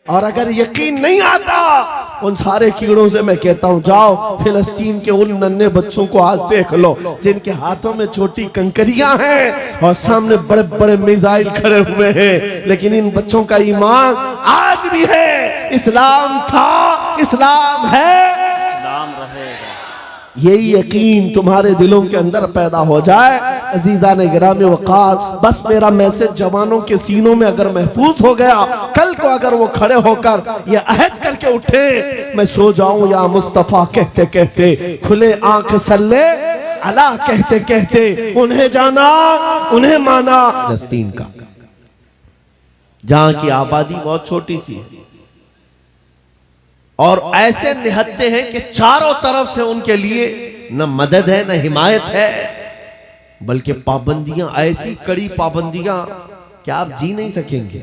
और अगर यकीन नहीं आता उन सारे कीड़ों से मैं कहता हूं जाओ फिलिस्तीन के उन नन्हे बच्चों को आज देख लो जिनके हाथों में छोटी कंकरियां हैं और सामने बड़े बड़े मिसाइल खड़े हुए हैं, लेकिन इन बच्चों का ईमान आज भी है। इस्लाम था, इस्लाम है, इस्लाम रहेगा। यही यकीन तुम्हारे दिलों के अंदर पैदा हो जाए। अजीजा ने गिरामी वक़ार, बस मेरा मैसेज जवानों के सीनों में अगर महफूज हो गया, कल को अगर वो खड़े होकर ये अहद करके उठे मैं सो जाऊं या मुस्तफा कहते कहते, खुले आंख सल्ले अला कहते कहते, उन्हें जाना उन्हें माना। फिलिस्तीन का जहां की आबादी बहुत छोटी सी है और ऐसे निहत्ते हैं कि चारों तरफ से उनके लिए न मदद है न हिमायत है, बल्कि पाबंदियां, ऐसी कड़ी पाबंदियां कि आप जी नहीं सकेंगे,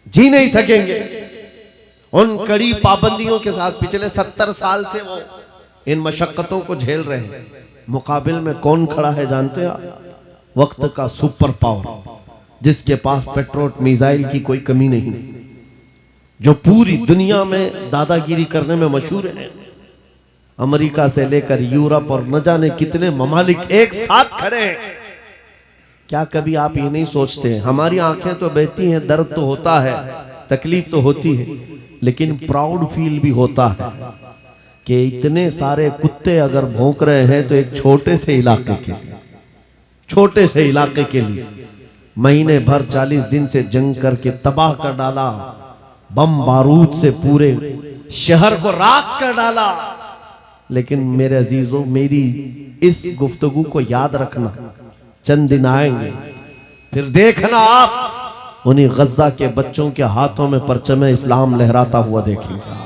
जी नहीं सकेंगे। उन कड़ी पाबंदियों के साथ पिछले 70 साल से वो इन मशक्कतों को झेल रहे हैं। मुकाबिल में कौन खड़ा है जानते हैं आप? वक्त का सुपर पावर, जिसके पास पेट्रोल मिसाइल की कोई कमी नहीं, जो पूरी दुनिया में दादागिरी करने में मशहूर है। अमेरिका से लेकर यूरोप और न जाने कितने ममालिक एक साथ खड़े हैं। क्या कभी आप ये नहीं सोचते, हमारी आंखें तो बहती हैं, दर्द तो होता है, तकलीफ तो होती है, लेकिन प्राउड फील भी होता है कि इतने सारे कुत्ते अगर भौंक रहे हैं तो एक छोटे से इलाके के लिए, छोटे से इलाके के लिए महीने भर 40 दिन से जंग करके तबाह कर डाला, बम बारूद से पूरे शहर को राख कर डाला। लेकिन मेरे अजीजों, मेरी इस गुफ्तगू को याद रखना, चंद दिन आएंगे फिर देखना आप उन्हीं गज्जा के बच्चों के हाथों में परचम इस्लाम लहराता हुआ देखेंगे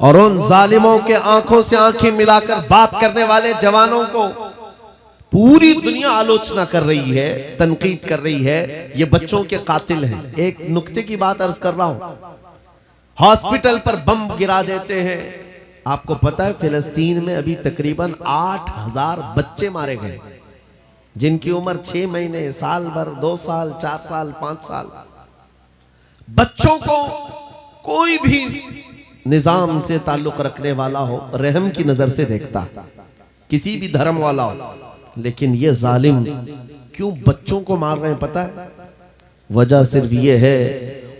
और उन जालिमों के आंखों से आंखें मिलाकर बात करने वाले जवानों को पूरी दुनिया आलोचना कर रही है, तनकीद कर रही है, ये बच्चों के कातिल हैं। एक नुक्ते की बात अर्ज कर रहा हूं, हॉस्पिटल पर बम गिरा देते हैं। आपको पता है फिलिस्तीन में अभी तकरीबन 8000 बच्चे मारे गए, जिनकी उम्र 6 महीने, साल भर, 2 साल, 4 साल, 5 साल। बच्चों को कोई भी निजाम से ताल्लुक रखने वाला हो, रहम की नजर से देखता, किसी भी धर्म वाला हो, लेकिन ये जालिम क्यों बच्चों को मार रहे हैं पता है? वजह सिर्फ ये है,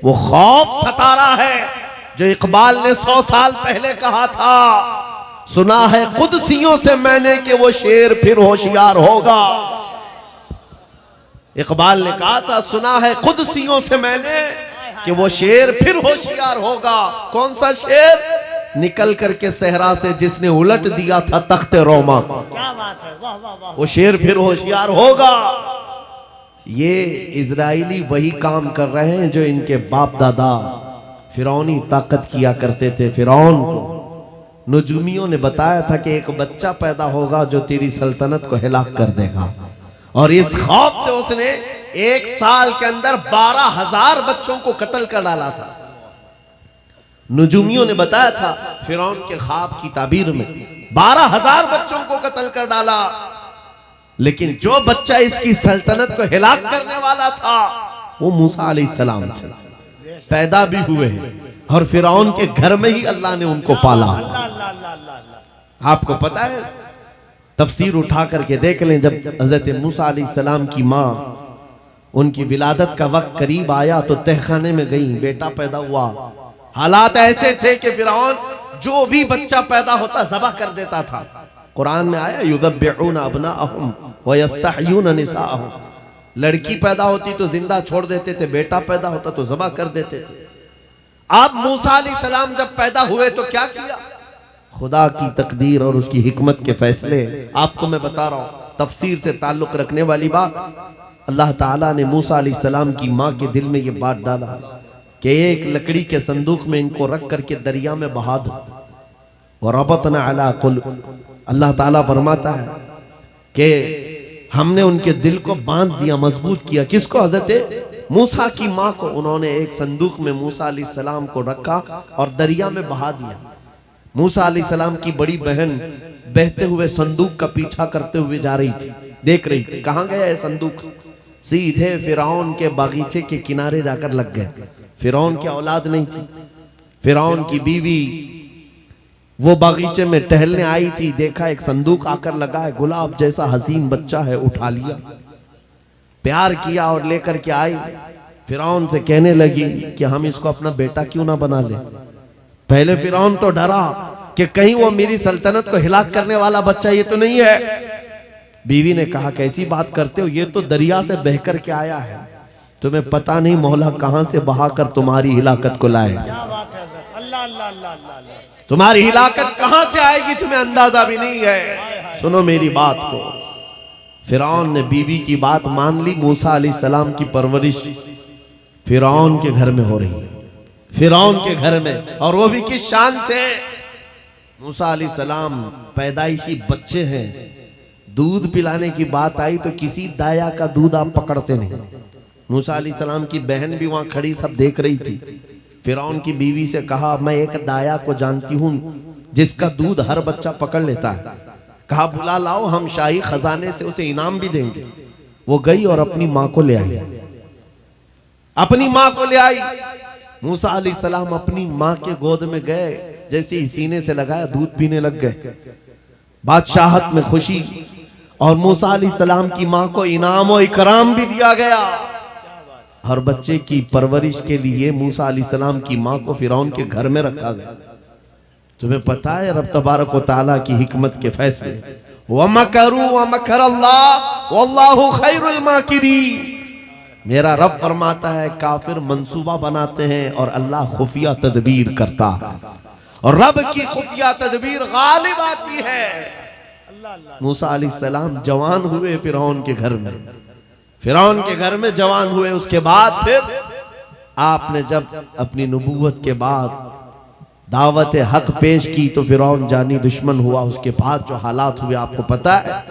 वो खौफ सता रहा है जो इकबाल ने 100 साल पहले कहा था, सुना है कुदसियों से मैंने कि वो शेर फिर होशियार होगा। इकबाल ने कहा था, सुना है कुदसियों से मैंने कि वो शेर फिर होशियार होगा। कौन सा शेर? निकल करके सहरा से जिसने उलट दिया था तख्ते रोमा को। क्या बात है, वाह वाह वाह। वो शेर फिर होशियार होगा। ये इजराइली वही काम कर रहे हैं जो इनके बाप दादा फिरौनी ताकत किया करते थे। फिरौन को नुजूमियों ने बताया था कि एक बच्चा पैदा होगा जो तेरी सल्तनत को हिलाक कर देगा, और इस खौफ से उसने 1 साल के अंदर 12,000 बच्चों को कत्ल कर डाला था। नुजूमियों ने बताया था फिरौन के ख्वाब की ताबीर में 12,000 बच्चों को कत्ल कर डाला, लेकिन जो बच्चा इसकी सल्तनत को हिलाक करने वाला था वो मूसा अलैहिस्सलाम थे। पैदा भी हुए हैं और फिरौन के घर में ही अल्लाह ने उनको पाला। आपको पता है, तफसीर उठा करके देख लें, जब हजरत मूसा अलैहिस्सलाम की माँ, उनकी विलादत का वक्त करीब आया तो तहखाने में गई, बेटा पैदा हुआ। हालात ऐसे थे कि फिरौन जो भी बच्चा पैदा होता ज़बह कर देता था। कुरान में आया, युज़ब्बिऊना अब्नाअहुम व यस्तहयूना निसाअहुम। लड़की पैदा होती तो जिंदा छोड़ देते थे, बेटा पैदा होता तो ज़बह कर देते थे। अब मूसा अलैहिस्सलाम जब पैदा हुए तो क्या किया? खुदा की तकदीर और उसकी हिकमत के फैसले आपको मैं बता रहा हूँ, तफसीर से ताल्लुक रखने वाली बात। अल्लाह ताला ने मूसा अलैहिस्सलाम की माँ के दिल में ये बात डाला कि एक लकड़ी के संदूक में इनको रख करके दरिया में बहा दो। और रबतना अला कुलूब, अल्लाह ताला फरमाता है कि हमने उनके दिल को बांध दिया, मजबूत किया। किसको? हजरत मूसा की माँ को। उन्होंने एक संदूक में मूसा अलैहिस्सलाम को रखा और दरिया में बहा दिया। मूसा अलैहिस्सलाम की बड़ी बहन बहते हुए संदूक का पीछा करते हुए जा रही थी, देख रही थी कहाँ गया है संदूक। सीधे फिरौन के बागीचे के किनारे जाकर लग गए। फिरौन की औलाद नहीं थी। फिरौन की बीवी वो बागीचे में टहलने आई थी, देखा एक संदूक आकर लगा है, गुलाब जैसा हसीन बच्चा है, उठा लिया, प्यार किया और लेकर के आई। फिरौन से कहने लगी कि हम इसको अपना बेटा क्यों ना बना ले। पहले फिरौन तो डरा कि कहीं वो मेरी सल्तनत को हिलाक करने वाला बच्चा ये तो नहीं है। बीवी ने कहा कैसी बात करते हो, ये तो दरिया से बहकर के आया है, तुम्हें पता नहीं मौला कहां से बहाकर तुम्हारी हिलाकत को लाए। क्या बात है सर, अल्लाह अल्लाह अल्लाह अल्लाह। तुम्हारी हिलाकत कहां से आएगी तुम्हें अंदाजा भी नहीं है। सुनो मेरी बात को। फिरौन ने बीवी की बात मान ली। मूसा अलैहिस्सलाम की परवरिश फिरौन के घर में हो रही है, फिरौन के घर में, और वो भी किस शान से। मूसा अलैहिस्सलाम पैदाइशी बच्चे हैं, दूध पिलाने की बात आई तो किसी दाया का दूध आप पकड़ते नहीं। मूसा अलैहिस्सलाम की बहन भी वहां खड़ी सब देख रही थी। फिरौन की बीवी से कहा मैं एक दाया को जानती हूं जिसका दूध हर बच्चा पकड़ लेता है। कहा बुला लाओ, हम शाही खजाने से उसे इनाम भी देंगे। वो गई और अपनी माँ को ले आई, अपनी माँ को ले आई। मूसा अलैहिस्सलाम अपनी माँ के गोद में गए, जैसे ही सीने से लगाया दूध पीने लग गए। बादशाहत में खुशी, और मूसा अलैहिस्सलाम की माँ को इनाम और इकराम भी दिया गया। हर बच्चे की परवरिश के लिए मूसा अलैहिस्सलाम की माँ को फिरौन के घर में रखा गया। तुम्हें पता है रब तबारक व तआला की हिकमत के फैसले। वमकरू वमकरल्लाह वल्लाहु खैरुल माकिरीन। मेरा रब फरमाता है काफिर मंसूबा बनाते हैं और अल्लाह खुफिया तदबीर करता है, और रब की खुफिया तदबीर गालिब आती है। मूसा अलैहिस्सलाम जवान हुए फिरौन के घर में, फिरौन के घर में जवान हुए। उसके बाद फिर आपने जब अपनी नबूवत के बाद दावत हक पेश की तो फिरौन जानी दुश्मन हुआ। उसके बाद जो हालात हुए आपको पता है।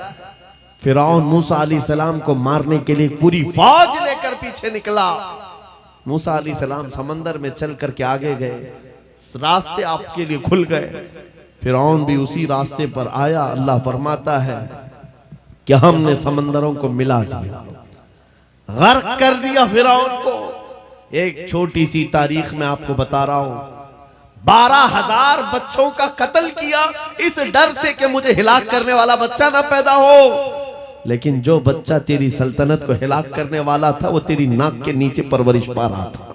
फिरौन मूसा अलैहिस्सलाम को मारने के लिए पूरी फौज लेकर पीछे निकला। मूसा अलैहिस्सलाम समंदर में चल करके आगे गए, रास्ते आपके लिए खुल गए। फिरौन भी उसी रास्ते पर आया। अल्लाह फरमाता है कि हमने समंदरों को मिला दिया, गर्क कर दिया फिरौन को। एक छोटी सी तारीख में आपको बता रहा हूं, 12,000 बच्चों का कत्ल किया इस डर से कि मुझे हिलाक करने वाला बच्चा ना पैदा हो। लेकिन जो बच्चा तेरी सल्तनत को हिलाक करने वाला था वो तेरी नाक के नीचे परवरिश पा रहा था।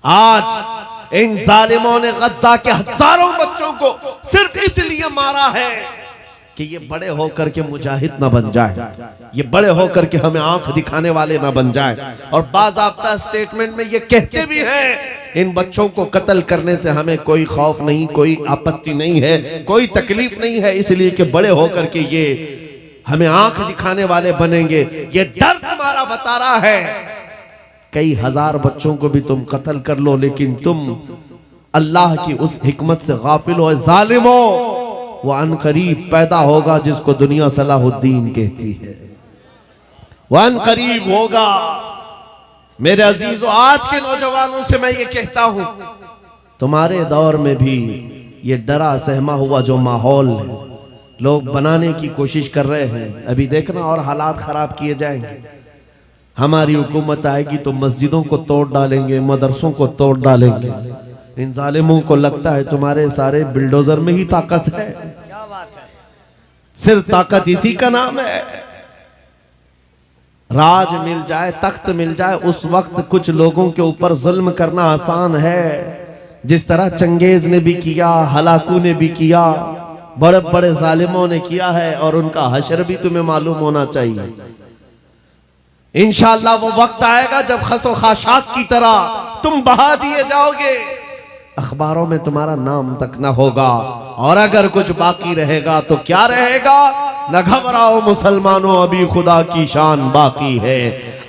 आज इन जालिमों ने गद्दा के हजारों बच्चों को सिर्फ इसलिए मारा है कि ये बड़े होकर के मुजाहिद ना बन जाए, ये बड़े होकर के हमें आंख दिखाने वाले ना बन जाए। और बाज़ाब्ता स्टेटमेंट में ये कहते भी हैं इन बच्चों को कत्ल करने से हमें कोई खौफ नहीं, कोई आपत्ति नहीं है, कोई तकलीफ नहीं है, इसलिए कि बड़े होकर के ये हमें आंख दिखाने वाले बनेंगे। ये डर तुम्हारा बता रहा है। कई हजार बच्चों को भी तुम कत्ल कर लो, लेकिन तुम अल्लाह की उस हिकमत से गाफिल हो। जालिमो, वो अनकरीब पैदा होगा जिसको दुनिया सलाहुद्दीन कहती है, वो अनकरीब होगा। मेरे अजीजों, आज के नौजवानों से मैं ये कहता हूं, तुम्हारे दौर में भी ये डरा सहमा हुआ जो माहौल है लोग बनाने की कोशिश कर रहे हैं, अभी देखना और हालात खराब किए जाएंगे। हमारी हुकूमत आएगी तो मस्जिदों को तोड़ डालेंगे, मदरसों को तोड़ डालेंगे। इन जालिमों को लगता है तुम्हारे सारे बिल्डोजर में ही ताकत है। क्या बात है। सिर्फ ताकत इसी का नाम है। राज मिल जाए, तख्त मिल जाए, उस वक्त कुछ लोगों के ऊपर जुल्म करना आसान है, जिस तरह चंगेज ने भी किया, हलाकू ने भी किया, बड़े बड़े जालिमों ने किया है, और उनका हशर भी तुम्हें मालूम होना चाहिए। इंशाअल्लाह वो वक्त आएगा जब खसो खाशात की तरह तुम बहा दिए जाओगे, अखबारों में तुम्हारा नाम तक ना होगा। और अगर कुछ बाकी रहेगा तो क्या रहेगा? न घबराओ मुसलमानों, अभी खुदा की शान बाकी है,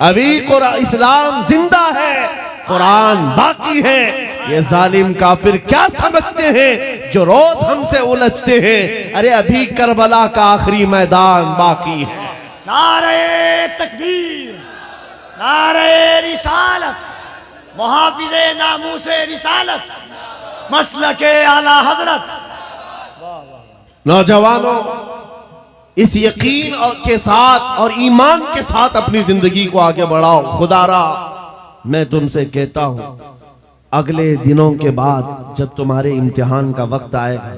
अभी इस्लाम जिंदा है, कुरान बाकी है। ये जालिम काफिर क्या समझते हैं जो रोज हमसे उलझते हैं? अरे अभी करबला का आखिरी मैदान बाकी है। नारे तकबीर, नारे रिसालत, मुहाफिज़े नामूसे रिसालत, मसलके आला हजरत। नौजवानों, इस यकीन और के साथ और ईमान के साथ अपनी जिंदगी को आगे बढ़ाओ। खुदारा मैं तुमसे कहता हूं, अगले दिनों के बाद जब तुम्हारे इम्तिहान का वक्त आएगा,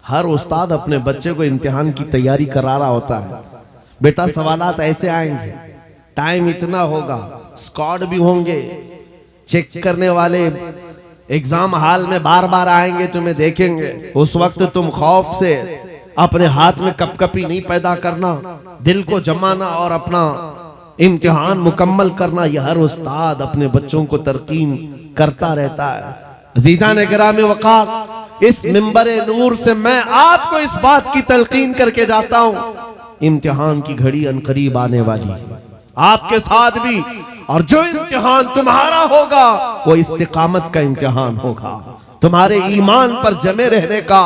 हर उस्ताद अपने बच्चे को इम्तिहान की तैयारी करा रहा होता है। बेटा सवालात ऐसे आएंगे, टाइम इतना होगा, स्क्वाड भी होंगे, चेक करने वाले एग्जाम हॉल में बार बार आएंगे, तुम्हें देखेंगे। उस वक्त तुम खौफ से अपने हाथ में कपकपी नहीं पैदा करना, दिल को जमाना और अपना इम्तिहान मुकम्मल करना। यह हर उस्ताद अपने बच्चों को तरकीन करता रहता है। अज़ीज़ान गिरामी वक़ार, इस मिंबरे नूर से मैं आपको इस बात की तलकीन करके जाता हूं, इम्तिहान की घड़ी अनकरीब आने वाली है आपके साथ भी। और जो इम्तिहान तुम्हारा होगा वो इस्तिकामत का इम्तिहान होगा, तुम्हारे ईमान पर जमे रहने का,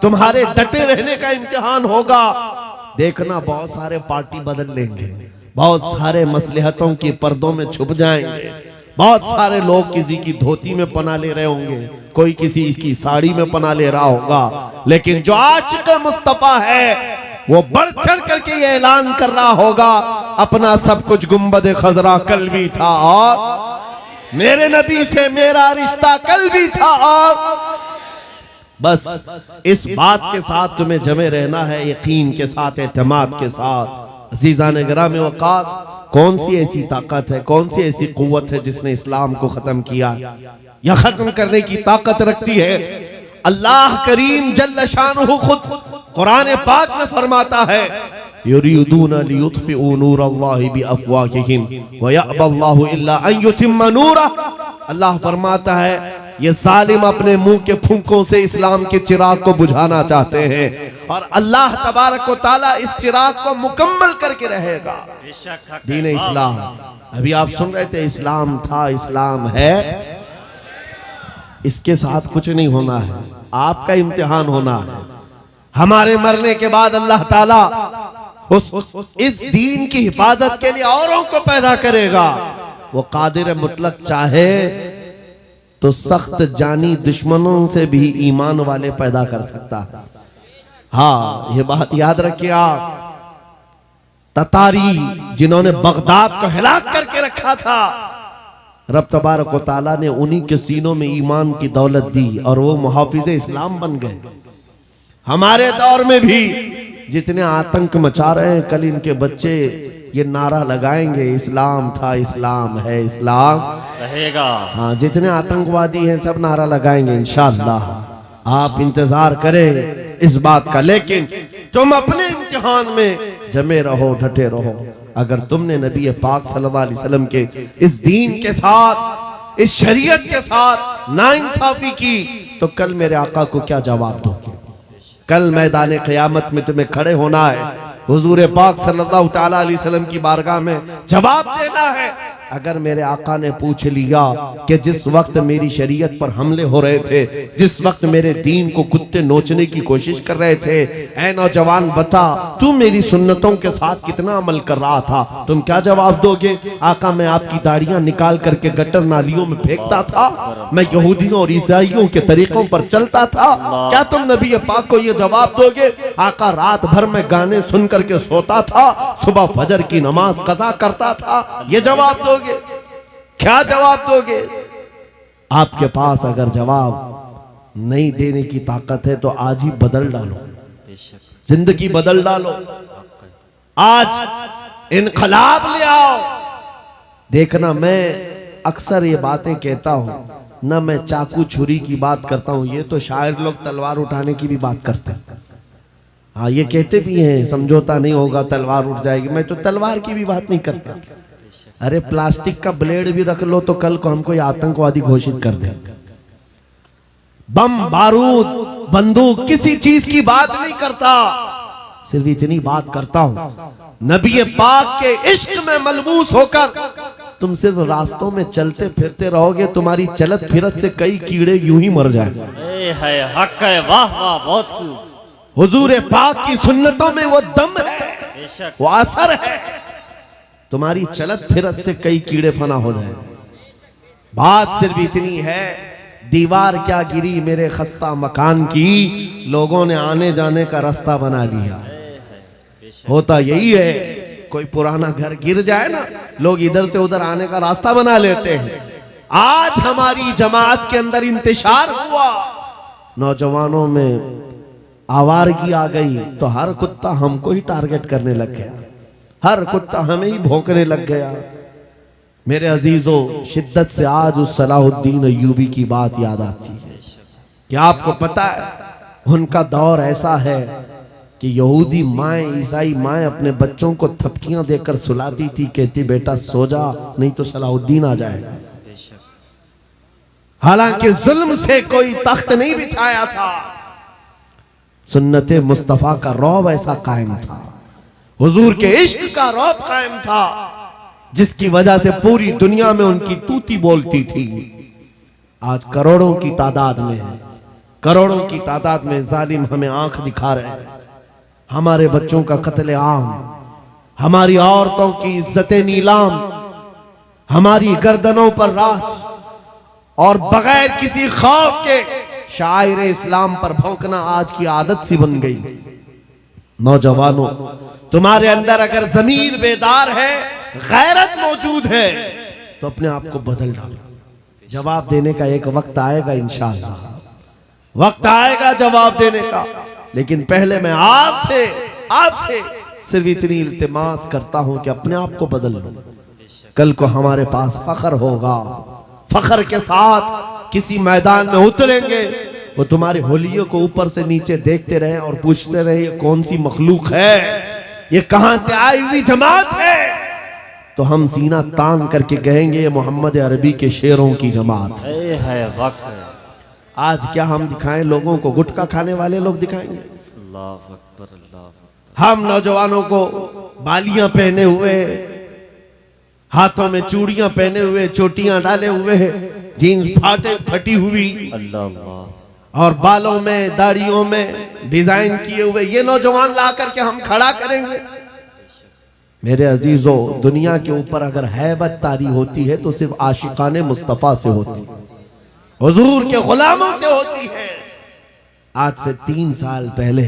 तुम्हारे डटे रहने का इम्तिहान होगा। देखना बहुत सारे पार्टी बदल लेंगे, बहुत सारे मसलहतों के पर्दों में छुप जाएंगे, बहुत सारे लोग किसी की धोती में पना ले रहे होंगे, कोई किसी की साड़ी में पना ले रहा होगा, लेकिन जो आशिक मुस्तफा है वो बढ़ चढ़ करके ये ऐलान कर रहा होगा, अपना सब कुछ गुंबद खजरा कल भी था और मेरे नबी से मेरा रिश्ता कल भी था। और बस इस बात के साथ तुम्हें जमे रहना है, यकीन के साथ, एतमाद के साथ। अज़ीज़ान गिरामी वक़ार, कौन सी ऐसी ताकत है, कौन सी ऐसी कुव्वत है जिसने इस्लाम को खत्म किया या खत्म करने की ताकत रखती है? अल्लाह करीम जल्ल शानुहु खुद कुरान पाक में फरमाता है, युरीदूना लियुत्फिउ नूरल्लाहि बिअफ़वाहिहिम व यअबल्लाहु इल्ला अन युतिम्मा नूरह। अल्लाह फरमाता है ये जालिम अपने मुंह के फूंकों से इस्लाम के चिराग को बुझाना चाहते हैं और अल्लाह तबारक व तआला इस चिराग को मुकम्मल करके रहेगा। दीन इस्लाम, अभी आप सुन रहे थे, इस्लाम था, इस्लाम है, इसके साथ कुछ नहीं होना है, आपका इम्तिहान होना है। हमारे मरने के बाद अल्लाह ताला इस दीन की हिफाजत के लिए औरों को पैदा करेगा। वो कादिर मुतलक चाहे तो सख्त जानी दुश्मनों से भी ईमान वाले पैदा कर सकता है। हाँ, ये बात याद रखिए आप। ततारी जिन्होंने बगदाद को हिलाक करके रखा था, रब तबारक व तआला ने उन्हीं के सीनों में ईमान की दौलत दी और वो मुहाफिज़े इस्लाम बन गए। हमारे दौर में भी जितने आतंक मचा रहे हैं, कल इनके बच्चे ये नारा लगाएंगे, इस्लाम था, इस्लाम है, इस्लाम रहेगा। हाँ, जितने आतंकवादी हैं सब नारा लगाएंगे इंशाअल्लाह। आप इंतजार करें इस बात का, लेकिन तुम अपने इम्तिहान में जमे रहो, डटे रहो। अगर तुमने नबी पाक सल्लल्लाहु अलैहि वसल्लम के इस दीन के साथ, इस शरीयत के साथ नाइंसाफी की, तो कल मेरे आका को क्या जवाब दोगे? कल मैदान क़यामत में तुम्हें खड़े होना है, हुजूर पाक सल्लल्लाहु तआला अलैहि वसल्लम की बारगाह में जवाब देना है। अगर मेरे आका ने पूछ लिया कि जिस वक्त मेरी शरीयत पर हमले हो रहे थे, जिस वक्त मेरे दीन को कुत्ते नोचने की कोशिश कर रहे थे, ऐ नौजवान बता तू मेरी सुन्नतों के साथ कितना अमल कर रहा था, तुम क्या जवाब दोगे? आका, मैं आपकी दाढ़ियां निकाल करके गटर नालियों में फेंकता था, मैं यहूदियों और ईसाइयों के तरीकों पर चलता था, क्या तुम नबी पाक को यह जवाब दोगे? आका, रात भर में गाने सुन करके सोता था, सुबह फजर की नमाज कज़ा करता था, ये जवाब दोगे? क्या जवाब दोगे? आपके पास अगर जवाब नहीं देने की ताकत है तो आज ही बदल डालो, जिंदगी बदल डालो, आज इनकलाब ले आओ। देखना, मैं अक्सर ये बातें कहता हूं ना, मैं चाकू छुरी की बात करता हूं, ये तो शायर लोग तलवार उठाने की भी बात करते हैं। हाँ, ये कहते भी हैं समझौता नहीं होगा, तलवार उठ जाएगी। मैं तो तलवार की भी बात नहीं करता। अरे प्लास्टिक का ब्लेड भी रख लो तो कल को हमको आतंकवादी घोषित कर दे। बम, बारूद, बंदूक, किसी चीज की बात नहीं करता, सिर्फ इतनी बात करता हूं, नबी पाक के इश्क में मलबूस होकर तुम सिर्फ रास्तों में चलते फिरते रहोगे, तुम्हारी चलत फिरत से कई कीड़े यूं ही मर जाएंगे। हक है, वाह वाह, बहुत खूब। हुजूर पाक की सुन्नतों में वो दम है, वो असर है, तुम्हारी चलत फिरत से कई कीड़े फना हो जाए। बात सिर्फ इतनी है, दीवार क्या गिरी मेरे खस्ता मकान की, लोगों ने आने जाने का रास्ता बना लिया। होता यही है, कोई पुराना घर गिर जाए ना, लोग इधर से उधर आने का रास्ता बना लेते हैं। आज हमारी जमात के अंदर इंतशार हुआ, नौजवानों में आवारगी आ गई तो हर कुत्ता हमको ही टारगेट करने लग गया, हर कुत्ता हमें ही भौंकने लग गया। मेरे अजीजों, शिद्दत से आज उस सलाहुद्दीन अय्यूबी की बात याद आती है कि आपको पता है उनका दौर ऐसा है कि यहूदी माएँ, ईसाई माएँ अपने बच्चों को थपकियां देकर सुलाती थी, कहती बेटा सो जा नहीं तो सलाहुद्दीन आ जाएगा। हालांकि जुल्म से कोई तख्त नहीं बिछाया था, सुन्नते मुस्तफा का रौब ऐसा कायम था, हुजूर के इश्क का रौब कायम था, जिसकी वजह से पूरी दुनिया में उनकी तूती बोलती थी। आज करोड़ों की तादाद में है, करोड़ों की तादाद में जालिम हमें आंख दिखा रहे हैं। हमारे बच्चों का कत्ले आम, हमारी औरतों की इज्जतें नीलाम, हमारी गर्दनों पर राज, और बगैर किसी खौफ के शायर इस्लाम पर भौंकना आज की आदत सी बन गई। नौजवानों, तुम्हारे अंदर अगर ज़मीर बेदार है, गैरत मौजूद है, तो अपने आप को बदल डालो। जवाब देने का एक वक्त आएगा, इंशाअल्लाह वक्त आएगा जवाब देने का। लेकिन पहले मैं आपसे सिर्फ इतनी इल्तिमास करता हूं कि अपने आप को बदल लो। कल को हमारे पास फख्र होगा, फख्र के साथ किसी मैदान में उतरेंगे, वो तुम्हारे होलियों को ऊपर से नीचे देखते रहे और पूछते रहे ये कौन सी मखलूक है, ये कहां से आई हुई जमात है, तो हम सीना तान करके कहेंगे ये मोहम्मद अरबी के शेरों की जमात है। आज क्या हम दिखाएं लोगों को? गुटखा खाने वाले लोग दिखाएंगे। अल्लाह अकबर, अल्लाह अकबर। हम नौजवानों को बालियां पहने हुए, हाथों में चूड़ियां पहने हुए, चोटियां डाले हुए, जीन्स फटी हुई, अल्लाह, और बालों में दाढ़ियों में डिजाइन किए हुए ये नौजवान ला करके हम खड़ा करेंगे। मेरे अजीजों, दुनिया के ऊपर अगर हैबत तारी होती है तो सिर्फ आशिकाने मुस्तफा से होती है, हुजूर के गुलामों से होती है। आज से 3 साल पहले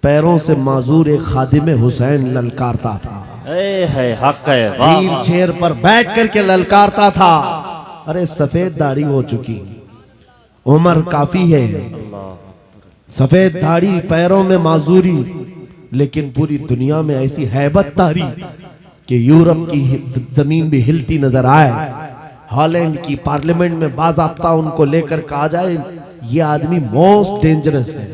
पैरों से माजूर एक खादिम हुसैन ललकारता था, व्हील चेयर पर बैठ करके ललकारता था। अरे सफेद दाढ़ी हो चुकी, उम्र काफी है, सफेद दाढ़ी, पैरों में माजूरी, लेकिन पूरी दुनिया में ऐसी हैबत तारी कि यूरोप की जमीन भी हिलती नजर आए। हॉलैंड की पार्लियामेंट में बाज़ाब्ता उनको लेकर कहा जाए ये आदमी मोस्ट डेंजरस है,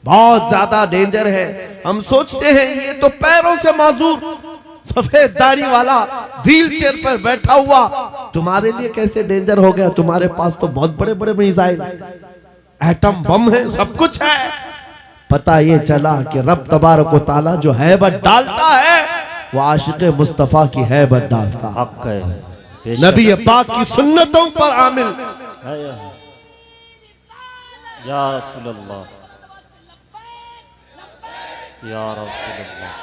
बहुत ज्यादा डेंजर है। हम सोचते हैं ये तो पैरों से माजूर सफेद दाढ़ी वाला व्हील चेयर पर बैठा हुआ तुम्हारे लिए कैसे डेंजर हो गया? तुम्हारे पास तो बहुत बड़े बड़े मिसाइल, एटम बम है, सब कुछ है। पता ये चला कि रब तबारक व तआला जो हैबत डालता है वो आशिक़ मुस्तफा की हैबत डालता है, नबी पाक की सुन्नतों पर आमिल। या रसूल अल्लाह, या रसूल अल्लाह।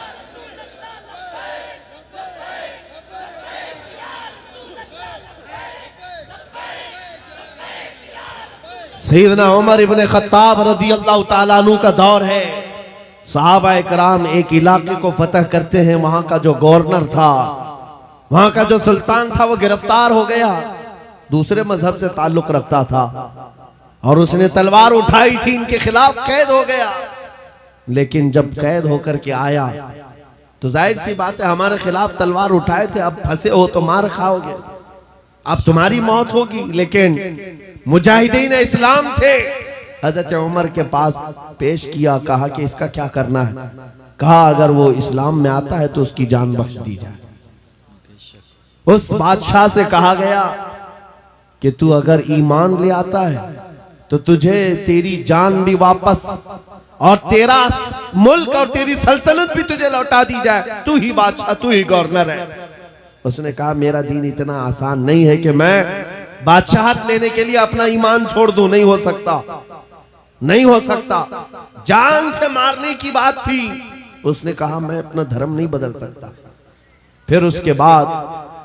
सैयदना उमर इब्ने खत्ताब रज़ियल्लाहु ताला अन्हु का दौर है। सहाबा इकराम एक इलाके को फतह करते हैं, वहां का जो गवर्नर था, वहां का जो सुल्तान था, वो गिरफ्तार हो गया, दूसरे मजहब से ताल्लुक रखता था और उसने तलवार उठाई थी, इनके खिलाफ कैद हो गया। लेकिन जब कैद होकर के आया तो जाहिर सी बात है हमारे खिलाफ तलवार उठाए थे, अब फंसे हो तो मार खाओगे, अब तुम्हारी मौत होगी। लेकिन मुजाहिदीन इस्लाम थे, हजरत उमर के पास पेश किया, कहा कि इसका क्या करना है? कहा अगर वो इस्लाम में आता है तो उसकी जान बख्श दी जाए। उस बादशाह से कहा गया कि तू अगर ईमान ले आता है तो तुझे तेरी जान भी वापस और तेरा मुल्क और तेरी सल्तनत भी तुझे लौटा दी जाए, तू ही बादशाह, तू ही गवर्नर है। उसने कहा मेरा दीन इतना आसान नहीं है कि मैं बादशाहत लेने के लिए अपना ईमान छोड़ दूं, नहीं हो सकता, नहीं हो सकता। जान से मारने की बात थी। उसने कहा मैं अपना धर्म नहीं बदल सकता। फिर उसके बाद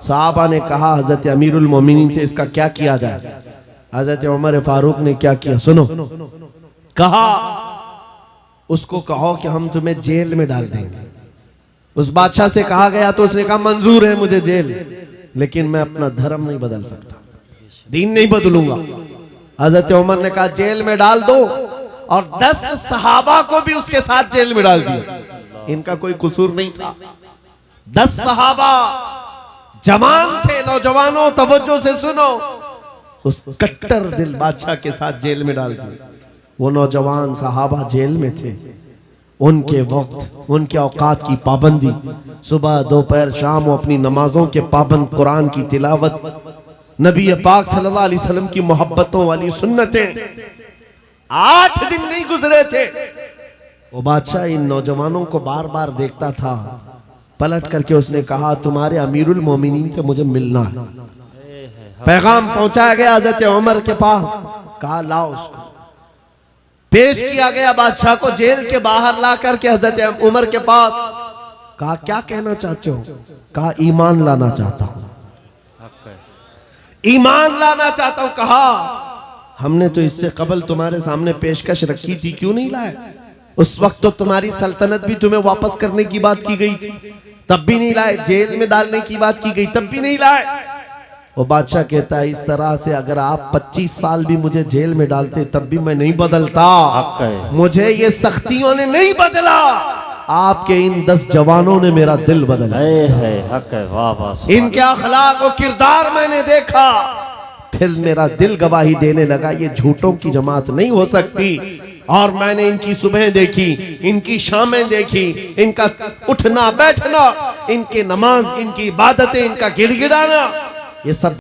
साहबा ने कहा हजरत अमीरुल मोमिनीन से इसका क्या किया जाए? हजरत उमर फारूक ने क्या किया सुनो, कहा उसको कहो कि हम तुम्हें जेल में डाल देंगे। उस बादशाह से कहा गया तो उसने कहा मंजूर है मुझे जेल, लेकिन मैं अपना धर्म नहीं बदल सकता। दीन नहीं बदलूंगा। हजरत उमर ने कहा जेल में डाल दो, और 10 सहाबा को भी उसके साथ जेल में डाल दिया। इनका कोई कसूर नहीं था। 10 सहाबा जवान थे। नौजवानों तवज्जो से सुनो, उस कट्टर दिल बादशाह के साथ जेल में डाल दिया। वो नौजवान सहाबा जेल में थे। उनके वक्त, उनके औकात की पाबंदी, सुबह दोपहर शाम वो अपनी नमाजों के पाबंद, कुरान की तिलावत, नबी पाक सल्लल्लाहु अलैहि वसल्लम की मोहब्बतों वाली सुन्नतें। 8 दिन नहीं गुजरे थे, वो बादशाह इन नौजवानों को बार बार देखता था। पलट करके उसने कहा तुम्हारे अमीरुल मोमिनीन से मुझे मिलना है। पैगाम पहुंचाया गया हजरत उमर के पास। कहा लाओ उसको। पेश किया गया बादशाह को, जेल के बाहर ला करके हजरत उमर के पास। कहा क्या कहना चाहते हो? कहा ईमान लाना चाहता हूं, ईमान लाना चाहता हूं। कहा हमने तो इससे कबल तुम्हारे सामने पेशकश रखी थी, क्यों नहीं लाए? उस वक्त तो तुम्हारी सल्तनत भी तुम्हें वापस करने की बात की गई थी, तब भी नहीं लाए। जेल में डालने की बात की गई, तब भी नहीं लाए। वो बादशाह कहता है इस तरह से अगर आप 25 साल भी मुझे जेल में डालते तब भी मैं नहीं बदलता। मुझे ये सख्तियों ने नहीं बदला, आपके इन 10 जवानों ने मेरा दिल बदला। इनके अखलाक और किरदार मैंने देखा, फिर मेरा दिल गवाही देने लगा ये झूठों की जमात नहीं हो सकती। और मैंने इनकी सुबह देखी, इनकी शामें देखी, इनका उठना बैठना, इनकी नमाज, इनकी इबादतें, इनका गिड़गिड़ाना, ये सब